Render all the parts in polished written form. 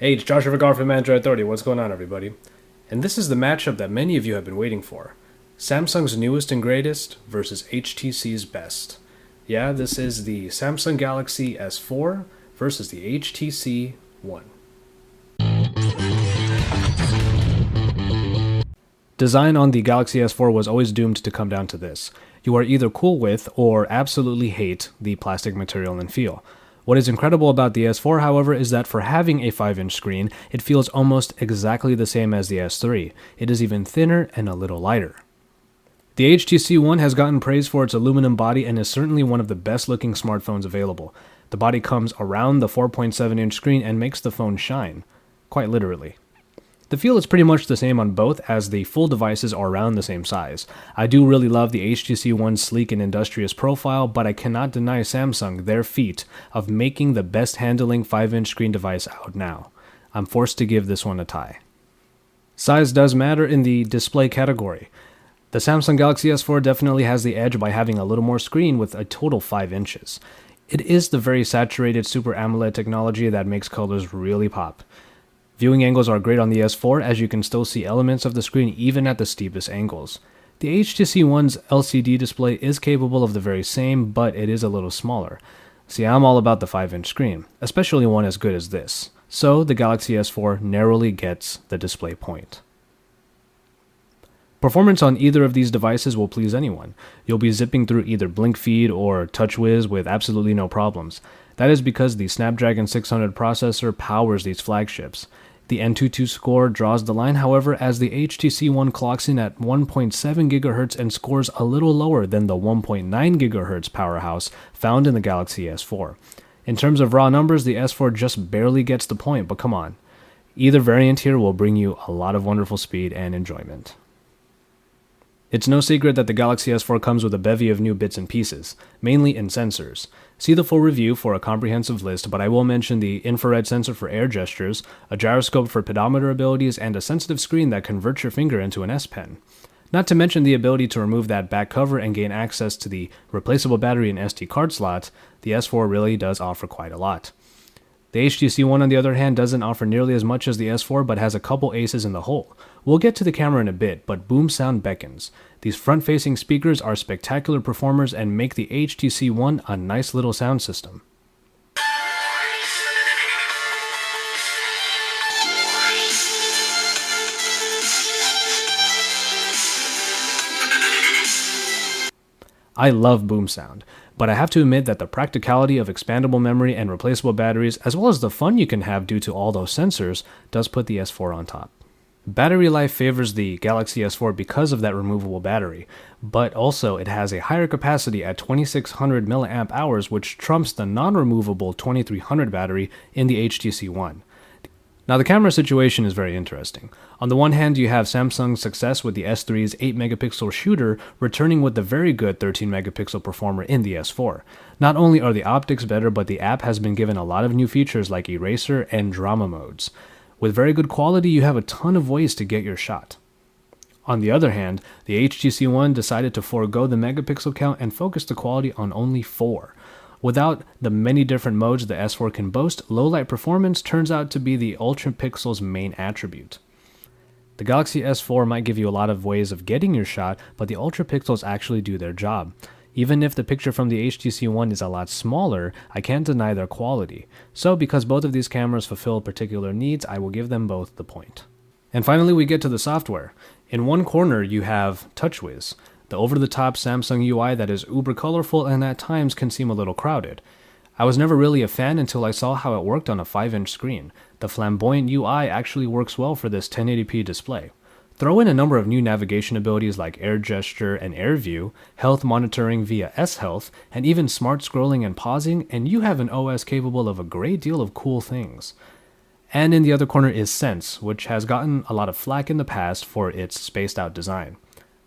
Hey, it's Joshua Vergara from Android Authority. What's going on, everybody? And this is the matchup that many of you have been waiting for. Samsung's newest and greatest versus HTC's best. Yeah, this is the Samsung Galaxy S4 versus the HTC One. Design on the Galaxy S4 was always doomed to come down to this. You are either cool with or absolutely hate the plastic material and feel. What is incredible about the S4, however, is that for having a 5-inch screen, it feels almost exactly the same as the S3. It is even thinner and a little lighter. The HTC One has gotten praise for its aluminum body and is certainly one of the best looking smartphones available. The body comes around the 4.7-inch screen and makes the phone shine. Quite literally. The feel is pretty much the same on both, as the full devices are around the same size. I do really love the HTC One's sleek and industrious profile, but I cannot deny Samsung their feat of making the best handling 5-inch screen device out now. I'm forced to give this one a tie. Size does matter in the display category. The Samsung Galaxy S4 definitely has the edge by having a little more screen with a total 5 inches. It is the very saturated Super AMOLED technology that makes colors really pop. Viewing angles are great on the S4, as you can still see elements of the screen even at the steepest angles. The HTC One's LCD display is capable of the very same, but it is a little smaller. See, I'm all about the 5-inch screen, especially one as good as this. So the Galaxy S4 narrowly gets the display point. Performance on either of these devices will please anyone. You'll be zipping through either BlinkFeed or TouchWiz with absolutely no problems. That is because the Snapdragon 600 processor powers these flagships. The Antutu score draws the line, however, as the HTC One clocks in at 1.7 GHz and scores a little lower than the 1.9 GHz powerhouse found in the Galaxy S4. In terms of raw numbers, the S4 just barely gets the point, but come on. Either variant here will bring you a lot of wonderful speed and enjoyment. It's no secret that the Galaxy S4 comes with a bevy of new bits and pieces, mainly in sensors. See the full review for a comprehensive list, but I will mention the infrared sensor for air gestures, a gyroscope for pedometer abilities, and a sensitive screen that converts your finger into an S Pen. Not to mention the ability to remove that back cover and gain access to the replaceable battery and SD card slot. The S4 really does offer quite a lot. The HTC One, on the other hand, doesn't offer nearly as much as the S4, but has a couple aces in the hole. We'll get to the camera in a bit, but boom sound beckons. These front-facing speakers are spectacular performers and make the HTC One a nice little sound system. I love boom sound, but I have to admit that the practicality of expandable memory and replaceable batteries, as well as the fun you can have due to all those sensors, does put the S4 on top. Battery life favors the Galaxy S4 because of that removable battery, but also it has a higher capacity at 2600 mAh, which trumps the non-removable 2300 battery in the HTC One. Now the camera situation is very interesting. On the one hand, you have Samsung's success with the S3's 8-megapixel shooter returning with the very good 13-megapixel performer in the S4. Not only are the optics better, but the app has been given a lot of new features like eraser and drama modes. With very good quality, you have a ton of ways to get your shot. On the other hand, the HTC One decided to forego the megapixel count and focus the quality on only 4. Without the many different modes the S4 can boast, low-light performance turns out to be the Ultra Pixel's main attribute. The Galaxy S4 might give you a lot of ways of getting your shot, but the Ultra Pixels actually do their job. Even if the picture from the HTC One is a lot smaller, I can't deny their quality. So because both of these cameras fulfill particular needs, I will give them both the point. And finally, we get to the software. In one corner, you have TouchWiz, the over-the-top Samsung UI that is uber colorful and at times can seem a little crowded. I was never really a fan until I saw how it worked on a 5-inch screen. The flamboyant UI actually works well for this 1080p display. Throw in a number of new navigation abilities like Air Gesture and Air View, health monitoring via S-Health, and even smart scrolling and pausing, and you have an OS capable of a great deal of cool things. And in the other corner is Sense, which has gotten a lot of flack in the past for its spaced-out design.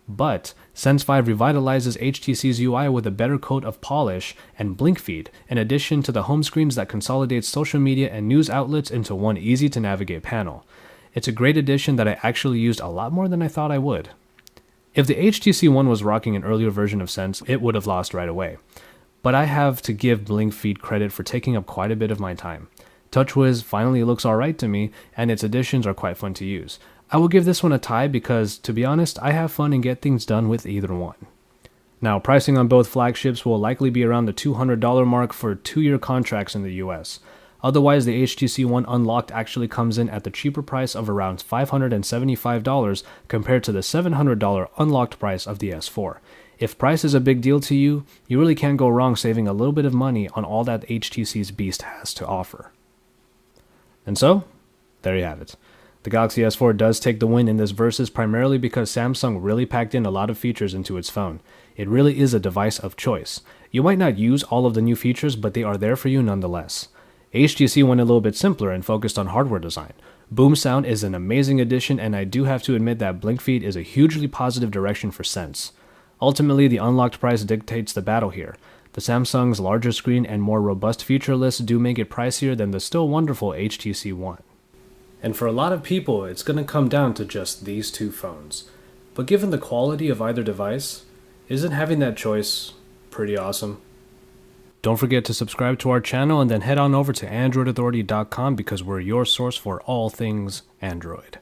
But Sense 5 revitalizes HTC's UI with a better coat of polish and BlinkFeed, in addition to the home screens that consolidate social media and news outlets into one easy-to-navigate panel. It's a great addition that I actually used a lot more than I thought I would. If the HTC One was rocking an earlier version of Sense, it would have lost right away. But I have to give BlinkFeed credit for taking up quite a bit of my time. TouchWiz finally looks alright to me, and its additions are quite fun to use. I will give this one a tie because, to be honest, I have fun and get things done with either one. Now, pricing on both flagships will likely be around the $200 mark for 2-year contracts in the US. Otherwise, the HTC One Unlocked actually comes in at the cheaper price of around $575 compared to the $700 unlocked price of the S4. If price is a big deal to you, you really can't go wrong saving a little bit of money on all that HTC's beast has to offer. And so, there you have it. The Galaxy S4 does take the win in this versus primarily because Samsung really packed in a lot of features into its phone. It really is a device of choice. You might not use all of the new features, but they are there for you nonetheless. HTC went a little bit simpler and focused on hardware design. Boom sound is an amazing addition, and I do have to admit that blink feed is a hugely positive direction for Sense. Ultimately, the unlocked price dictates the battle here. The Samsung's larger screen and more robust feature list do make it pricier than the still wonderful HTC One. And for a lot of people, it's going to come down to just these two phones. But given the quality of either device, isn't having that choice pretty awesome? Don't forget to subscribe to our channel and then head on over to AndroidAuthority.com because we're your source for all things Android.